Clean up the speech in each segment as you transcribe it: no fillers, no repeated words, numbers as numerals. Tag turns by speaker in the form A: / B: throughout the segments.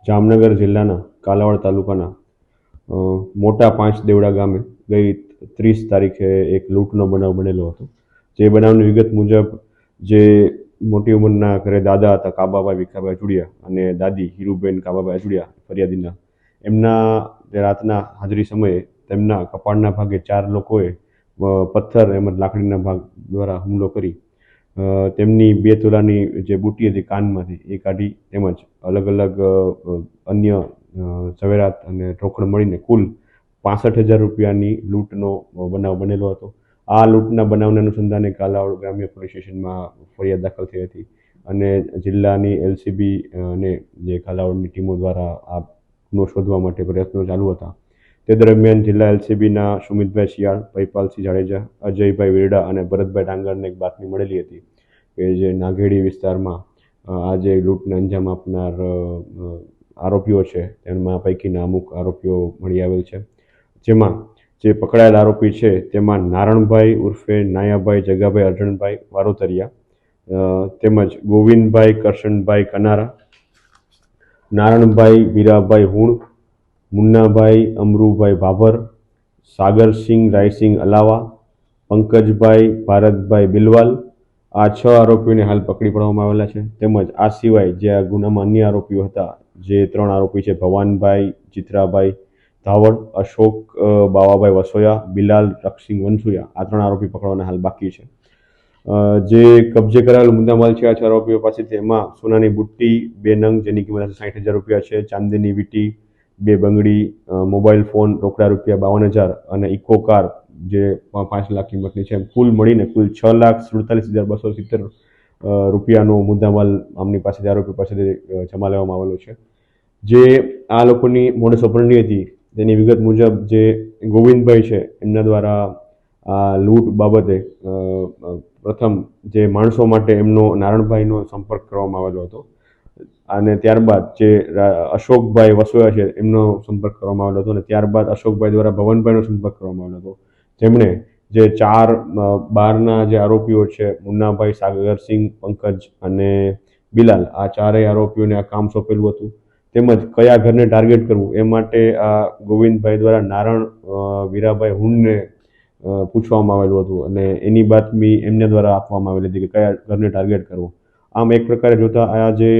A: જામનગર જિલ્લાના કાલાવાડ તાલુકાના મોટા પાંચ દેવડા ગામે ગઈ 30 તારીખે એક લૂંટનો બનાવ બનેલો હતો. જે બનાવની વિગત મુજબ જે મોટી ઉંમરના ઘરે દાદા હતા કાબાભાઈ વિખાભાઈ અજુડિયા અને દાદી હીરુબેન કાબાભાઈ અજુડિયા ફરિયાદીના, એમના રાતના હાજરી સમયે તેમના કપાળના ભાગે 4 લોકોએ પથ્થર તેમજ લાકડીના ભાગ દ્વારા હુમલો કરી તેમની 2 તોલાની જે બુટ્ટી હતી કાનમાંથી એ કાઢી તેમજ અલગ અલગ અન્ય ઝવેરાત અને રોકડ મળીને કુલ 65,000 રૂપિયાની લૂંટનો બનાવ બનેલો હતો. આ લૂંટના બનાવના અનુસંધાને કાલાવાડ ગ્રામ્ય પોલીસ સ્ટેશનમાં ફરિયાદ દાખલ થઈ હતી અને જિલ્લાની એલસીબી અને જે કાલાવાડની ટીમો દ્વારા આ ગુનો શોધવા માટે પ્રયત્નો ચાલુ હતા. તે દરમિયાન જિલ્લા એલસીબીના સુમિતભાઈ શિયાળ, પૈપાલસિંહ જાડેજા, અજયભાઈ વેરડા અને ભરતભાઈ ડાંગરને એક બાતમી મળેલી હતી કે જે નાઘેડી વિસ્તારમાં આ જે લૂંટને અંજામ આપનાર આરોપીઓ છે તેમાં પૈકીના અમુક આરોપીઓ મળી આવેલ છે. જેમાં જે પકડાયેલ આરોપી છે તેમાં નારણભાઈ ઉર્ફે નાયાભાઈ જગાભાઈ અરજણભાઈ વારોતરિયા, તેમજ ગોવિંદભાઈ કરશનભાઈ કનારા, નારણભાઈ વીરાભાઈ હુણ, મુન્નાભાઈ અમરુભાઈ ભાભર, સાગરસિંહ રાયસિંહ અલાવા, પંકજભાઈ ભારતભાઈ બિલવાલ, આ 6 આરોપીઓને હાલ પકડી પાડવામાં આવેલા છે. તેમજ આ સિવાય જે આ ગુનામાં અન્ય આરોપીઓ હતા, જે 3 આરોપી છે ભવાનભાઈ જીતરાભાઈ ધાવડ, અશોક બાવાભાઈ વસોયા, બિલાલ રક્ષિંગ વનસુયા, આ 3 આરોપી પકડવાના હાલ બાકી છે. જે કબજે કરાયેલ મુદ્દામાલ છે આ 6 આરોપીઓ પાસેથી એમાં સોનાની બુટ્ટી 2 નંગ જેની કિંમત 60,000 રૂપિયા છે, ચાંદીની વીંટી, 2 બંગડી, મોબાઈલ ફોન, રોકડા રૂપિયા 52,000 અને ઇકો કાર જે 5 લાખ કિંમતની છે. કુલ મળીને કુલ 6,47,270 રૂપિયાનો મુદ્દામાલ આમની પાસેથી આરોપી પાસેથી જમા લેવામાં આવેલો છે. જે આ લોકોની મોડસ ઓપરેન્ડી હતી તેની વિગત મુજબ જે ગોવિંદભાઈ છે એમના દ્વારા આ લૂંટ બાબતે પ્રથમ જે માણસો માટે એમનો નારણભાઈનો સંપર્ક કરવામાં આવેલો હતો અને ત્યારબાદ જે અશોકભાઈ વસોયા છે એમનો સંપર્ક કરવામાં આવેલો હતો અને ત્યારબાદ અશોકભાઈ દ્વારા ભવનભાઈનો સંપર્ક કરવામાં આવેલો હતો. જેમણે જે 4 બહારના જે આરોપીઓ છે મુન્નાભાઈ, સાગરસિંહ, પંકજ અને બિલાલ, આ 4 આરોપીઓને આ કામ સોંપેલું હતું. તેમજ કયા ઘરને ટાર્ગેટ કરવું એ માટે આ ગોવિંદભાઈ દ્વારા નારણ વીરાભાઈ હુણને પૂછવામાં આવેલું હતું અને એની બાતમી એમને દ્વારા આપવામાં આવેલી હતી કે કયા ઘરને ટાર્ગેટ કરવું. આમ એક પ્રકારે જોતા આ જે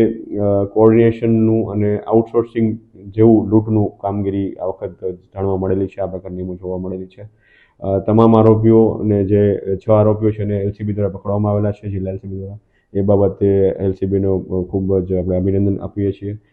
A: કોઓર્ડિનેશનનું અને આઉટસોર્સિંગ જેવું લૂંટનું કામગીરી આ વખત જાણવા મળેલી છે, આ પ્રકારની જોવા મળેલી છે. તમામ આરોપીઓને જે 6 આરોપીઓ છે એને એલસીબી દ્વારા પકડવામાં આવેલા છે, જિલ્લા એલસીબી દ્વારા. એ બાબતે એલસીબીનો ખૂબ જ આપણે અભિનંદન આપીએ છીએ